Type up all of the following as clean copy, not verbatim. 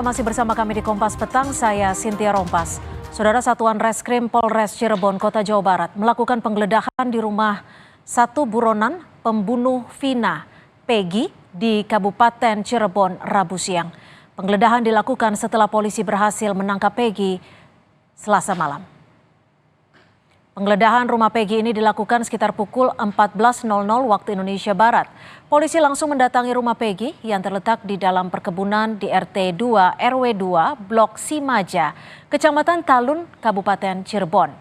Masih bersama kami di Kompas Petang, saya Cynthia Rompas. Saudara, Satuan Reskrim Polres Cirebon, Kota Jawa Barat melakukan penggeledahan di rumah satu buronan pembunuh Vina, Peggy, di Kabupaten Cirebon, Rabu siang. Penggeledahan dilakukan setelah polisi berhasil menangkap Peggy Selasa malam. Penggeledahan rumah Peggy ini dilakukan sekitar pukul 14.00 waktu Indonesia Barat. Polisi langsung mendatangi rumah Peggy yang terletak di dalam perkebunan di RT 2 RW 2 Blok Simaja, Kecamatan Talun, Kabupaten Cirebon.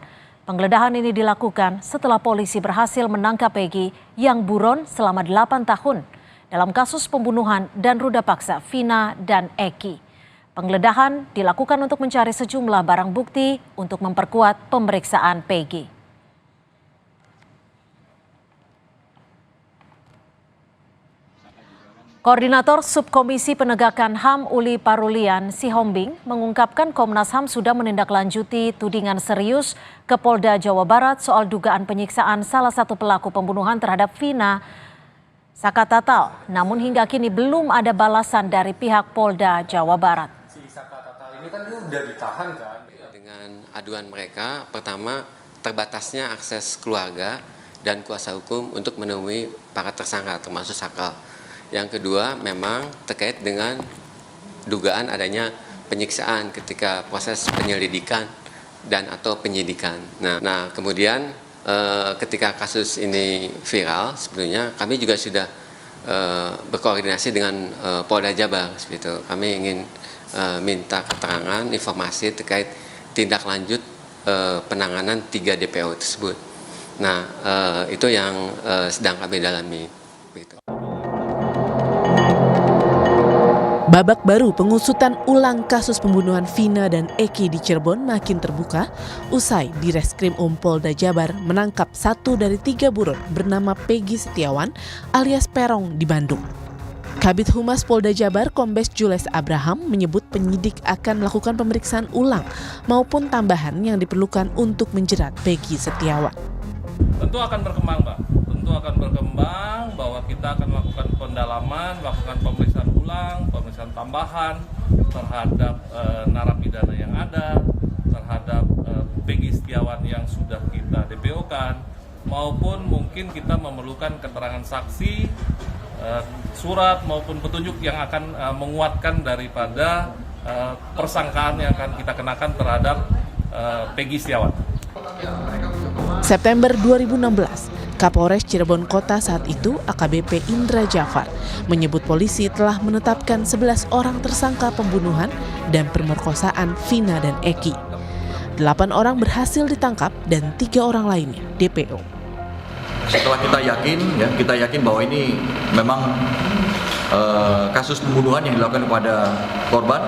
Penggeledahan ini dilakukan setelah polisi berhasil menangkap Peggy yang buron selama 8 tahun dalam kasus pembunuhan dan ruda paksa Vina dan Eki. Penggeledahan dilakukan untuk mencari sejumlah barang bukti untuk memperkuat pemeriksaan Peggy. Koordinator Subkomisi Penegakan HAM Uli Parulian Sihombing mengungkapkan Komnas HAM sudah menindaklanjuti tudingan serius ke Polda Jawa Barat soal dugaan penyiksaan salah satu pelaku pembunuhan terhadap Vina Sakatatal. Namun hingga kini belum ada balasan dari pihak Polda Jawa Barat. Ini kan dia udah ditahan kan. Dengan aduan mereka, pertama terbatasnya akses keluarga dan kuasa hukum untuk menemui para tersangka termasuk Sakal. Yang kedua memang terkait dengan dugaan adanya penyiksaan ketika proses penyelidikan dan atau penyidikan. Nah kemudian ketika kasus ini viral sebetulnya kami juga sudah berkoordinasi dengan Polda Jabar seperti itu. Kami ingin minta keterangan, informasi terkait tindak lanjut penanganan 3 DPO tersebut. Nah, itu yang sedang kami dalami. Babak baru pengusutan ulang kasus pembunuhan Vina dan Eki di Cirebon makin terbuka usai di Reskrim Polda Jabar menangkap 1 dari 3 buron bernama Peggy Setiawan alias Perong di Bandung. Kabid Humas Polda Jabar Kombes Jules Abraham menyebut penyidik akan melakukan pemeriksaan ulang maupun tambahan yang diperlukan untuk menjerat Peggy Setiawan. Tentu akan berkembang, Pak. Tentu akan berkembang bahwa kita akan melakukan pendalaman, melakukan pemeriksaan ulang, pemeriksaan tambahan terhadap narapidana yang ada, terhadap Peggy Setiawan yang sudah kita DPO-kan, maupun mungkin kita memerlukan keterangan saksi, surat maupun petunjuk yang akan menguatkan daripada persangkaan yang akan kita kenakan terhadap Peggy Setiawan. September 2016, Kapolres Cirebon Kota saat itu AKBP Indra Jafar menyebut polisi telah menetapkan 11 orang tersangka pembunuhan dan pemerkosaan Vina dan Eki. 8 orang berhasil ditangkap dan 3 orang lainnya DPO. Setelah kita yakin bahwa ini memang kasus pembunuhan yang dilakukan kepada korban,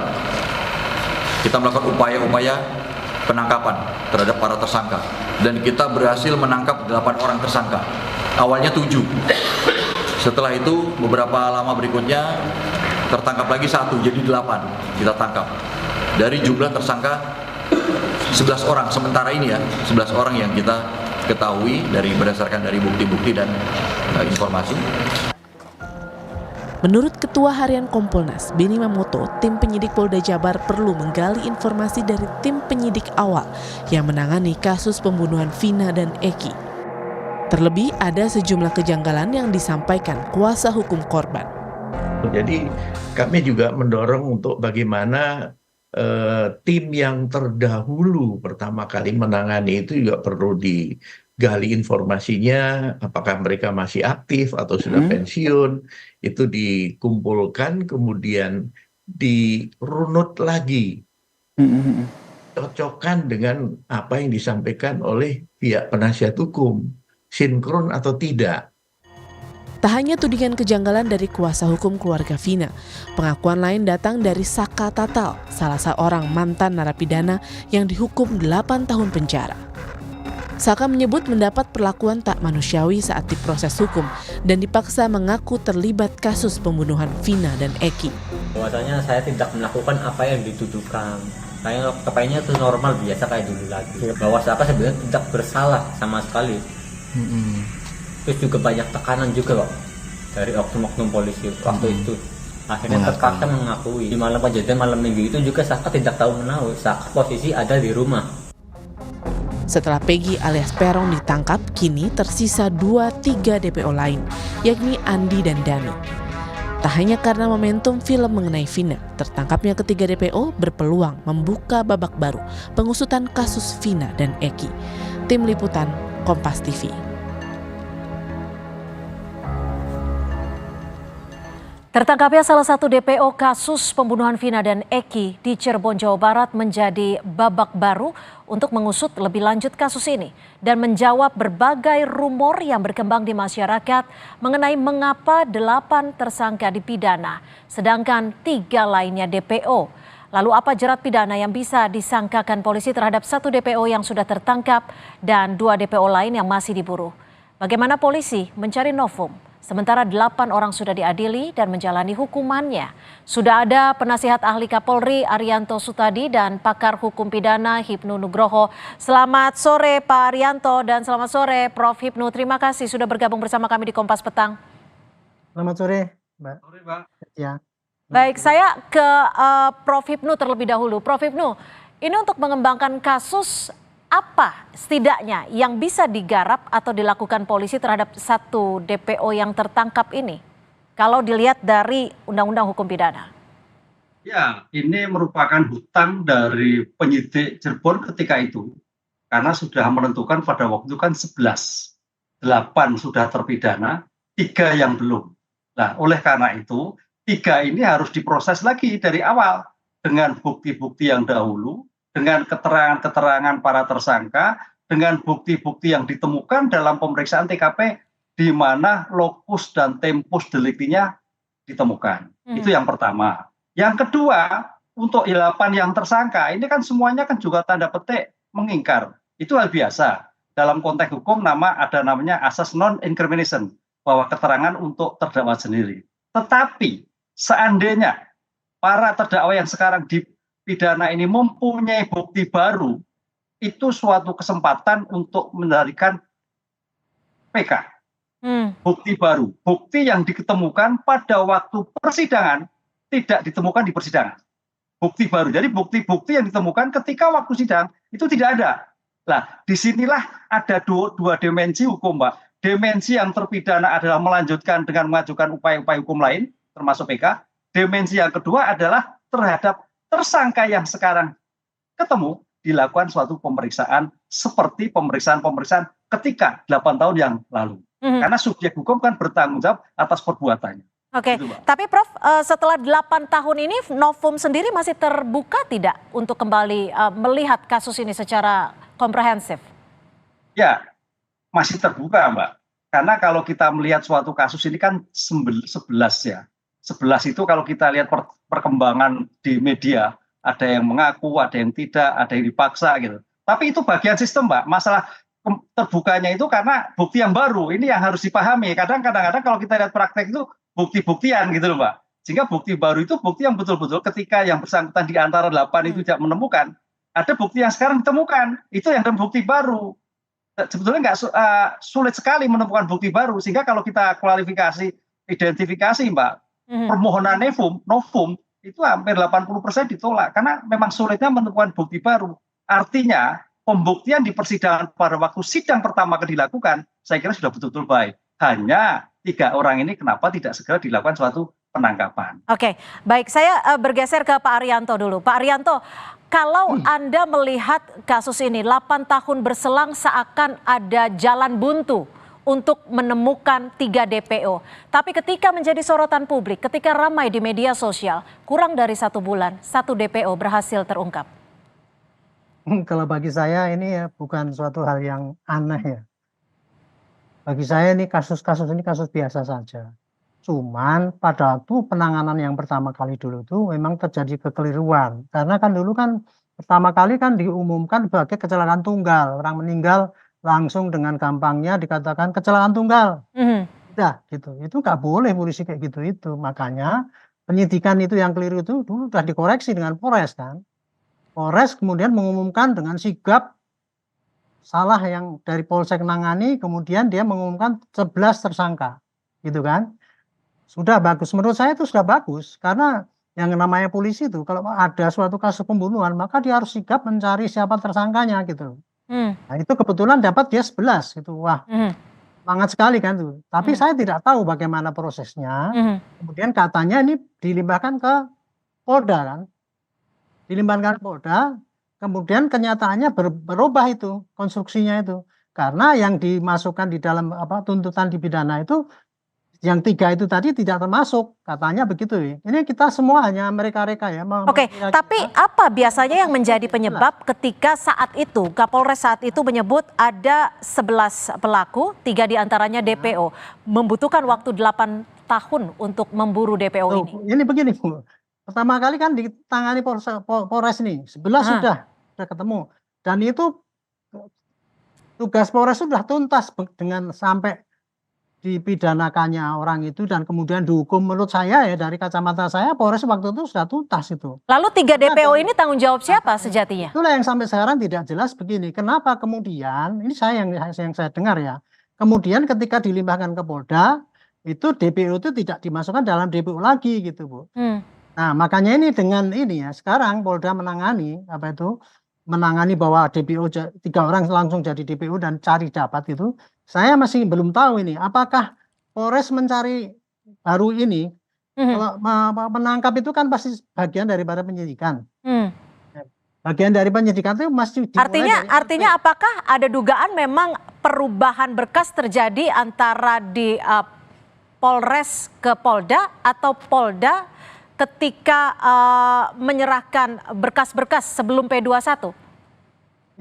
kita melakukan upaya-upaya penangkapan terhadap para tersangka dan kita berhasil menangkap 8 orang tersangka. Awalnya 7. Setelah itu beberapa lama berikutnya tertangkap lagi 1, jadi 8 kita tangkap. Dari jumlah tersangka 11 orang sementara ini 11 orang yang kita ketahui berdasarkan dari bukti-bukti dan informasi. Menurut Ketua Harian Kompolnas, Beni Mamoto, tim penyidik Polda Jabar perlu menggali informasi dari tim penyidik awal yang menangani kasus pembunuhan Vina dan Eki. Terlebih ada sejumlah kejanggalan yang disampaikan kuasa hukum korban. Jadi kami juga mendorong untuk bagaimana tim yang terdahulu pertama kali menangani itu juga perlu digali informasinya, apakah mereka masih aktif atau sudah pensiun, itu dikumpulkan kemudian dirunut lagi, cocokkan dengan apa yang disampaikan oleh pihak penasihat hukum, sinkron atau tidak. Tak hanya tudingan kejanggalan dari kuasa hukum keluarga Vina, pengakuan lain datang dari Saka Tatal, salah seorang mantan narapidana yang dihukum 8 tahun penjara. Saka menyebut mendapat perlakuan tak manusiawi saat diproses hukum dan dipaksa mengaku terlibat kasus pembunuhan Vina dan Eki. Bahwasanya saya tidak melakukan apa yang dituduhkan. Saya kepayanya itu normal biasa kayak dulu lagi. Bahwa Saka sebenarnya tidak bersalah sama sekali. Terus juga banyak tekanan juga kok dari oknum-oknum polisi waktu itu. Akhirnya terpaksa mengakui. Di malam kejadian malam minggu itu juga Saka tidak tahu menahu. Saka posisi ada di rumah. Setelah Peggy alias Peron ditangkap, kini tersisa 2-3 DPO lain, yakni Andi dan Dani. Tak hanya karena momentum film mengenai Vina, tertangkapnya ketiga DPO berpeluang membuka babak baru pengusutan kasus Vina dan Eki. Tim Liputan, Kompas TV. Tertangkapnya salah satu DPO kasus pembunuhan Vina dan Eki di Cirebon, Jawa Barat menjadi babak baru untuk mengusut lebih lanjut kasus ini dan menjawab berbagai rumor yang berkembang di masyarakat mengenai mengapa 8 tersangka dipidana, sedangkan 3 lainnya DPO. Lalu apa jerat pidana yang bisa disangkakan polisi terhadap 1 DPO yang sudah tertangkap dan 2 DPO lain yang masih diburu? Bagaimana polisi mencari novum? Sementara 8 orang sudah diadili dan menjalani hukumannya. Sudah ada penasihat ahli Kapolri Arianto Sutadi dan pakar hukum pidana Hipnu Nugroho. Selamat sore Pak Arianto dan selamat sore Prof. Hipnu. Terima kasih sudah bergabung bersama kami di Kompas Petang. Selamat sore, Mbak. Sore, Pak. Ya. Baik, saya ke Prof. Hipnu terlebih dahulu. Prof. Hipnu, ini untuk mengembangkan kasus apa setidaknya yang bisa digarap atau dilakukan polisi terhadap 1 DPO yang tertangkap ini? Kalau dilihat dari Undang-Undang Hukum Pidana. Ya, ini merupakan hutang dari penyidik Cirebon ketika itu. Karena sudah menentukan pada waktu itu kan 11. 8 sudah terpidana, 3 yang belum. Nah, oleh karena itu, 3 ini harus diproses lagi dari awal. Dengan bukti-bukti yang dahulu, dengan keterangan-keterangan para tersangka, dengan bukti-bukti yang ditemukan dalam pemeriksaan TKP di mana lokus dan tempus deliktinya ditemukan. Itu yang pertama. Yang kedua, untuk 8 yang tersangka, ini kan semuanya kan juga tanda petik mengingkar. Itu hal biasa. Dalam konteks hukum ada namanya asas non-incrimination, bahwa keterangan untuk terdakwa sendiri. Tetapi seandainya para terdakwa yang sekarang dipidana ini mempunyai bukti baru, itu suatu kesempatan untuk melarikan PK. Bukti baru, bukti yang diketemukan pada waktu persidangan tidak ditemukan di persidangan. Bukti baru, jadi bukti-bukti yang ditemukan ketika waktu sidang itu tidak ada. Nah, disinilah ada dua dimensi hukum, Mbak. Dimensi yang terpidana adalah melanjutkan dengan mengajukan upaya-upaya hukum lain, termasuk PK. Dimensi yang kedua adalah terhadap tersangka yang sekarang ketemu dilakukan suatu pemeriksaan seperti pemeriksaan-pemeriksaan ketika 8 tahun yang lalu. Karena subjek hukum kan bertanggung jawab atas perbuatannya. Oke, Gitu, tapi Prof, setelah 8 tahun ini novum sendiri masih terbuka tidak untuk kembali melihat kasus ini secara komprehensif? Ya, masih terbuka, Mbak. Karena kalau kita melihat suatu kasus ini kan 11 ya. 11 itu kalau kita lihat perkembangan di media, ada yang mengaku, ada yang tidak, ada yang dipaksa gitu. Tapi itu bagian sistem, Mbak. Masalah terbukanya itu karena bukti yang baru. Ini yang harus dipahami. Kadang-kadang kalau kita lihat praktek itu bukti-buktian gitu loh, Mbak. Sehingga bukti baru itu bukti yang betul-betul ketika yang bersangkutan di antara 8 itu tidak menemukan. Ada bukti yang sekarang ditemukan. Itu yang bukti baru. Sebetulnya nggak sulit sekali menemukan bukti baru. Sehingga kalau kita kualifikasi, identifikasi, Mbak, permohonan novum itu hampir 80% ditolak. Karena memang sulitnya menemukan bukti baru. Artinya, pembuktian di persidangan pada waktu sidang pertama dilakukan, saya kira sudah betul-betul baik. Hanya 3 orang ini kenapa tidak segera dilakukan suatu penangkapan. Oke, baik. Saya bergeser ke Pak Arianto dulu. Pak Arianto, kalau Anda melihat kasus ini 8 tahun berselang seakan ada jalan buntu untuk menemukan 3 DPO. Tapi ketika menjadi sorotan publik, ketika ramai di media sosial, kurang dari 1 bulan, 1 DPO berhasil terungkap. Kalau bagi saya ini ya bukan suatu hal yang aneh ya. Bagi saya ini kasus-kasus ini kasus biasa saja. Cuman pada waktu penanganan yang pertama kali dulu tuh memang terjadi kekeliruan. Karena kan dulu kan pertama kali kan diumumkan sebagai kecelakaan tunggal. Orang meninggal langsung dengan gampangnya dikatakan kecelakaan tunggal. Udah gitu. Itu nggak boleh polisi kayak gitu itu. Makanya penyidikan itu yang keliru itu dulu sudah dikoreksi dengan Polres kan. Polres kemudian mengumumkan dengan sigap salah yang dari Polsek nangani, kemudian dia mengumumkan 11 tersangka, gitu kan. Sudah bagus, menurut saya itu sudah bagus, karena yang namanya polisi itu kalau ada suatu kasus pembunuhan, maka dia harus sigap mencari siapa tersangkanya gitu. Nah itu kebetulan dapat dia 11 gitu, wah semangat sekali kan tuh. Tapi saya tidak tahu bagaimana prosesnya, kemudian katanya ini dilimpahkan ke Polda kan, dilimpahkan ke Polda, kemudian kenyataannya berubah itu konstruksinya itu, karena yang dimasukkan di dalam tuntutan di pidana itu yang 3 itu tadi tidak termasuk, katanya begitu ya. Ini kita semua hanya mereka-reka ya. Oke, tapi apa biasanya yang menjadi penyebab ketika saat itu Kapolres saat itu menyebut ada 11 pelaku, 3 diantaranya DPO, membutuhkan waktu 8 tahun untuk memburu DPO ini? Ini begini Bu, pertama kali kan ditangani Polres nih, 11 sudah ketemu, dan itu tugas Polres sudah tuntas dengan sampai dipidanakannya orang itu dan kemudian dihukum. Menurut saya ya, dari kacamata saya Polres waktu itu sudah tuntas itu. Lalu 3 DPO ini tanggung jawab siapa sejatinya? Itulah yang sampai sekarang tidak jelas begini. Kenapa kemudian, ini saya yang saya dengar ya, kemudian ketika dilimpahkan ke Polda, itu DPO itu tidak dimasukkan dalam DPO lagi gitu Bu. Nah makanya ini dengan ini ya, sekarang Polda menangani menangani bahwa DPO 3 orang langsung jadi DPO dan cari dapat itu. Saya masih belum tahu ini, apakah Polres mencari baru ini, kalau menangkap itu kan pasti bagian daripada penyidikan. Bagian dari penyidikan itu masih Artinya apakah ada dugaan memang perubahan berkas terjadi antara di Polres ke Polda atau Polda ketika menyerahkan berkas-berkas sebelum P21?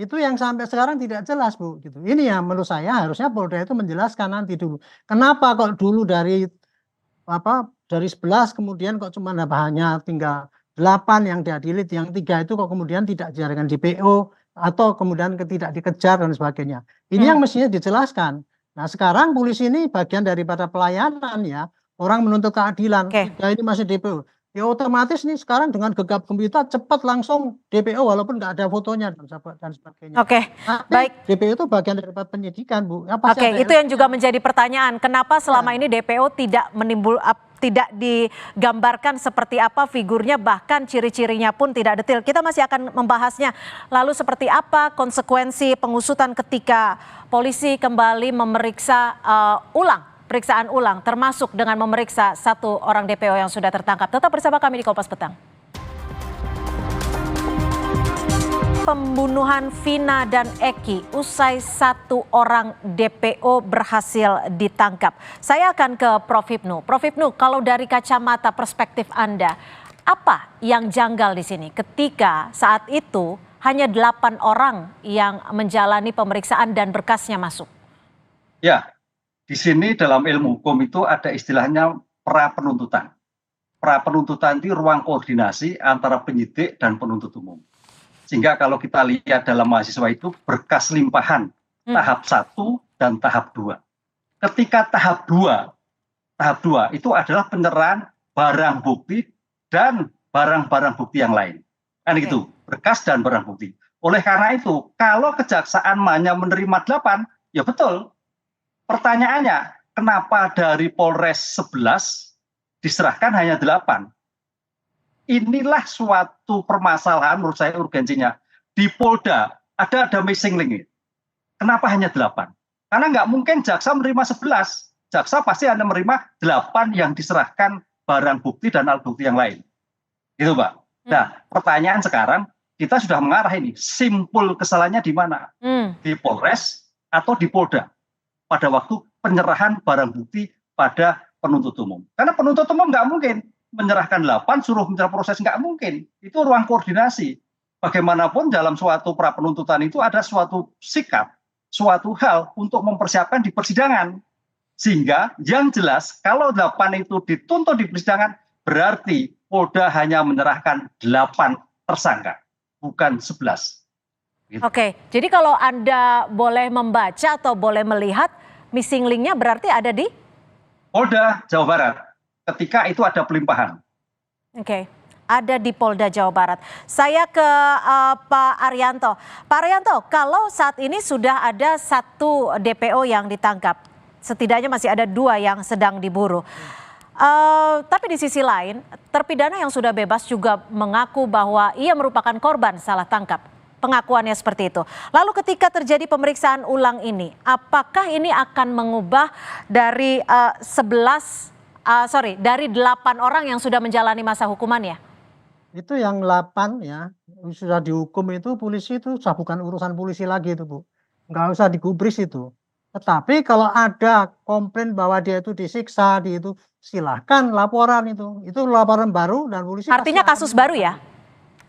Itu yang sampai sekarang tidak jelas Bu gitu. Ini yang menurut saya harusnya Polda itu menjelaskan nanti dulu. Kenapa kok dulu dari 11 kemudian kok cuma hanya tinggal 8 yang diadili, yang 3 itu kok kemudian tidak dijadikan DPO atau kemudian tidak dikejar dan sebagainya. Ini yang mestinya dijelaskan. Nah sekarang polisi ini bagian daripada pelayanan ya, orang menuntut keadilan. 3 ini masih DPO. Ya otomatis nih sekarang dengan gegap gempita cepat langsung DPO walaupun nggak ada fotonya dan sebagainya. Baik. DPO itu bagian dari penyidikan Bu. Itu yang juga menjadi pertanyaan. Kenapa selama ini DPO tidak digambarkan seperti apa figurnya, bahkan ciri-cirinya pun tidak detail. Kita masih akan membahasnya. Lalu seperti apa konsekuensi pengusutan ketika polisi kembali memeriksa periksaan ulang, termasuk dengan memeriksa 1 orang DPO yang sudah tertangkap. Tetap bersama kami di Kompas Petang. Pembunuhan Vina dan Eki usai 1 orang DPO berhasil ditangkap. Saya akan ke Prof. Hipnu. Prof. Hipnu, kalau dari kacamata perspektif Anda, apa yang janggal di sini ketika saat itu hanya 8 orang yang menjalani pemeriksaan dan berkasnya masuk? Ya. Di sini dalam ilmu hukum itu ada istilahnya pra penuntutan. Pra penuntutan itu ruang koordinasi antara penyidik dan penuntut umum. Sehingga kalau kita lihat dalam mahasiswa itu berkas limpahan tahap 1 dan tahap 2. Ketika tahap 2 itu adalah penyerahan barang bukti dan barang-barang bukti yang lain. Kan gitu, berkas dan barang bukti. Oleh karena itu, kalau kejaksaan hanya menerima 8, ya betul. Pertanyaannya, kenapa dari Polres 11 diserahkan hanya 8? Inilah suatu permasalahan menurut saya urgensinya. Di Polda ada missing link. Kenapa hanya 8? Karena nggak mungkin jaksa menerima 11. Jaksa pasti hanya menerima 8 yang diserahkan barang bukti dan alat bukti yang lain. Itu Pak. Nah pertanyaan sekarang, kita sudah mengarah ini. Simpul kesalahannya di mana? Di Polres atau di Polda? Pada waktu penyerahan barang bukti pada penuntut umum. Karena penuntut umum nggak mungkin menyerahkan 8, suruh menyerah proses, nggak mungkin. Itu ruang koordinasi. Bagaimanapun dalam suatu pra penuntutan itu ada suatu sikap, suatu hal untuk mempersiapkan di persidangan. Sehingga yang jelas kalau 8 itu dituntut di persidangan, berarti Polda hanya menyerahkan 8 tersangka, bukan 11. Gitu. Oke, jadi kalau Anda boleh membaca atau boleh melihat, missing link-nya berarti ada di Polda Jawa Barat ketika itu ada pelimpahan. Oke, ada di Polda Jawa Barat. Saya ke Pak Arianto. Pak Arianto, kalau saat ini sudah ada 1 DPO yang ditangkap, setidaknya masih ada 2 yang sedang diburu. Tapi di sisi lain, terpidana yang sudah bebas juga mengaku bahwa ia merupakan korban salah tangkap. Pengakuannya seperti itu. Lalu ketika terjadi pemeriksaan ulang ini, apakah ini akan mengubah dari dari 8 orang yang sudah menjalani masa hukumannya? Itu yang 8 ya, sudah dihukum itu polisi itu sudah bukan urusan polisi lagi itu Bu. Nggak usah digubris itu. Tetapi kalau ada komplain bahwa dia itu disiksa, itu silahkan laporan itu. Itu laporan baru dan polisi Artinya pasti akan kasus baru ya?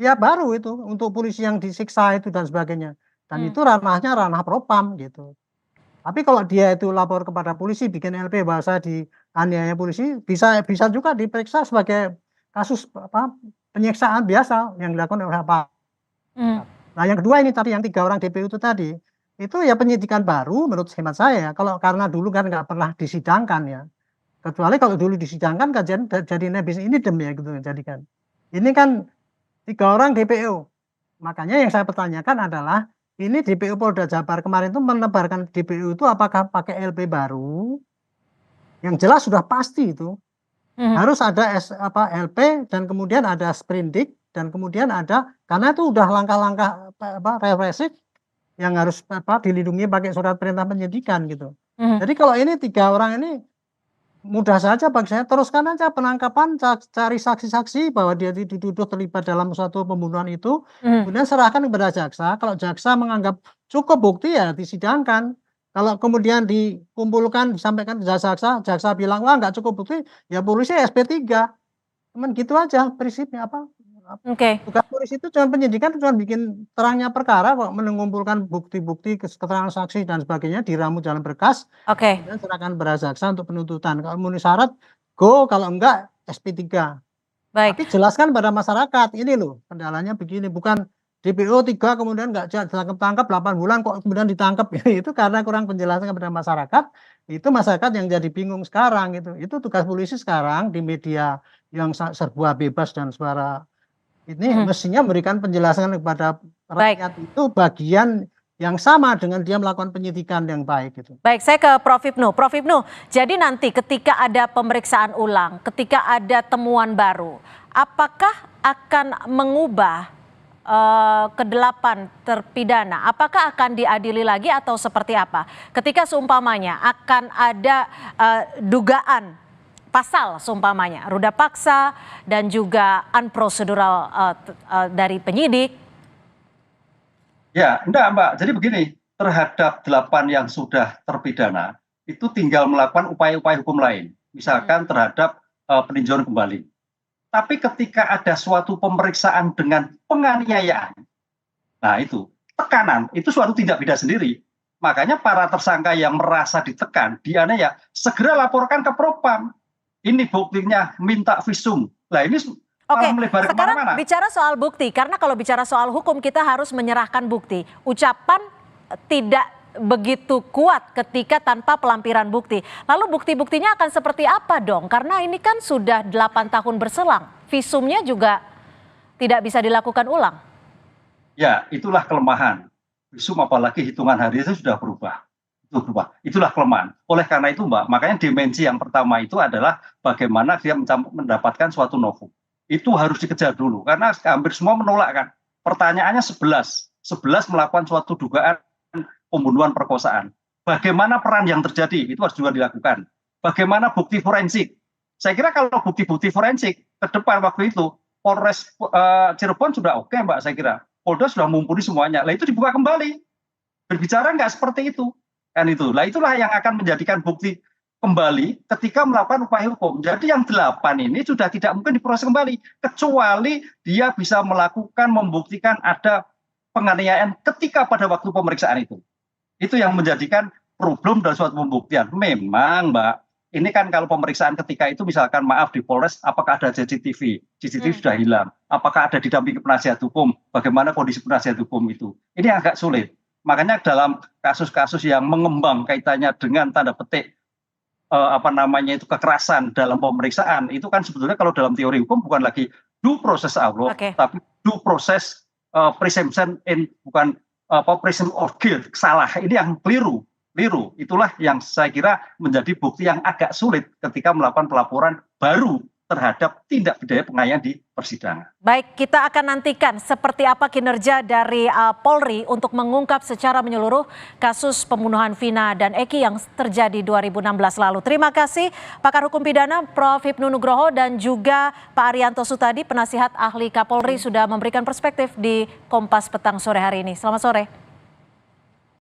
Ya baru itu untuk polisi yang disiksa itu dan sebagainya. Dan itu ranahnya ranah propam gitu. Tapi kalau dia itu lapor kepada polisi, bikin LP bahwa saya dianiaya polisi, bisa juga diperiksa sebagai kasus penyiksaan biasa yang dilakukan oleh apa. Nah yang kedua ini tadi yang 3 orang DPO itu tadi, itu ya penyidikan baru menurut hemat saya. Kalau karena dulu kan nggak pernah disidangkan ya. Kecuali kalau dulu disidangkan kan jadi nebis ini dem ya gitu jadikan. Ini kan 3 orang DPO. Makanya yang saya pertanyakan adalah ini DPO Polda Jabar kemarin itu menebarkan DPO itu apakah pakai LP baru? Yang jelas sudah pasti itu. Harus ada LP dan kemudian ada sprindik dan kemudian ada karena itu udah langkah-langkah represif yang harus dilindungi pakai surat perintah penyidikan gitu. Jadi kalau ini 3 orang ini mudah saja bagi saya, teruskan aja penangkapan, cari saksi-saksi bahwa dia dituduh terlibat dalam suatu pembunuhan itu, kemudian serahkan kepada jaksa. Kalau jaksa menganggap cukup bukti ya disidangkan. Kalau kemudian dikumpulkan disampaikan ke jaksa bilang wah nggak cukup bukti, ya polisi SP3. Cuman gitu aja prinsipnya Tugas polisi itu cuma penyidikan, cuma bikin terangnya perkara kok, mengumpulkan bukti-bukti, keterangan saksi dan sebagainya diramu dalam berkas, kemudian serahkan kepada jaksa untuk penuntutan. Kalau memenuhi syarat, go, kalau enggak SP3. Baik. Tapi jelaskan pada masyarakat, ini loh kendalanya begini, bukan DPO 3 kemudian nggak tangkap 8 bulan kok kemudian ditangkap itu karena kurang penjelasan kepada masyarakat. Itu masyarakat yang jadi bingung sekarang gitu. Itu tugas polisi sekarang di media yang serba bebas dan suara ini mestinya memberikan penjelasan kepada rakyat itu bagian yang sama dengan dia melakukan penyidikan yang baik gitu. Baik, saya ke Prof. Ibnu. Prof. Ibnu, jadi nanti ketika ada pemeriksaan ulang, ketika ada temuan baru, apakah akan mengubah ke-8 terpidana? Apakah akan diadili lagi atau seperti apa? Ketika seumpamanya akan ada dugaan pasal seumpamanya ruda paksa dan juga unprocedural dari penyidik. Ya, enggak Mbak. Jadi begini, terhadap 8 yang sudah terpidana, itu tinggal melakukan upaya-upaya hukum lain. Misalkan terhadap peninjauan kembali. Tapi ketika ada suatu pemeriksaan dengan penganiayaan, nah itu, tekanan, itu suatu tindak pidana sendiri. Makanya para tersangka yang merasa ditekan, dianiaya, segera laporkan ke Propam. Ini buktinya minta visum. Lah ini melebar sekarang kemana-mana. Bicara soal bukti, karena kalau bicara soal hukum kita harus menyerahkan bukti. Ucapan tidak begitu kuat ketika tanpa pelampiran bukti. Lalu bukti-buktinya akan seperti apa dong? Karena ini kan sudah 8 tahun berselang. Visumnya juga tidak bisa dilakukan ulang. Ya, itulah kelemahan. Visum apalagi hitungan hari itu sudah berubah. Itulah kelemahan. Oleh karena itu Mbak, makanya dimensi yang pertama itu adalah bagaimana dia mendapatkan suatu novum. Itu harus dikejar dulu karena hampir semua menolak kan. Pertanyaannya 11 melakukan suatu dugaan pembunuhan perkosaan. Bagaimana peran yang terjadi itu harus juga dilakukan. Bagaimana bukti forensik? Saya kira kalau bukti-bukti forensik ke depan waktu itu Polres Cirebon sudah oke Mbak, saya kira. Polda sudah mumpuni semuanya. Lah itu dibuka kembali. Berbicara nggak seperti itu. Kan itu. Lah itulah yang akan menjadikan bukti kembali ketika melakukan upaya hukum. Jadi yang 8 ini sudah tidak mungkin diproses kembali kecuali dia bisa melakukan membuktikan ada penganiayaan ketika pada waktu pemeriksaan itu. Itu yang menjadikan problem dalam suatu pembuktian. Memang Mbak, ini kan kalau pemeriksaan ketika itu misalkan maaf di Polres apakah ada CCTV sudah hilang. Apakah ada didampingi penasihat hukum, bagaimana kondisi penasihat hukum itu. Ini agak sulit. Makanya dalam kasus-kasus yang mengembang kaitannya dengan tanda petik kekerasan dalam pemeriksaan itu kan sebetulnya kalau dalam teori hukum bukan lagi due process of law, tapi due process presumption in bukan presumption of guilt, salah. Ini yang keliru. keliru. Itulah yang saya kira menjadi bukti yang agak sulit ketika melakukan pelaporan baru terhadap tindak pidana penganiayaan di persidangan. Baik, kita akan nantikan seperti apa kinerja dari Polri untuk mengungkap secara menyeluruh kasus pembunuhan Vina dan Eki yang terjadi 2016 lalu. Terima kasih pakar hukum pidana Prof. Hipnu Nugroho dan juga Pak Arianto Sutadi, penasihat ahli Kapolri, sudah memberikan perspektif di Kompas Petang sore hari ini. Selamat sore.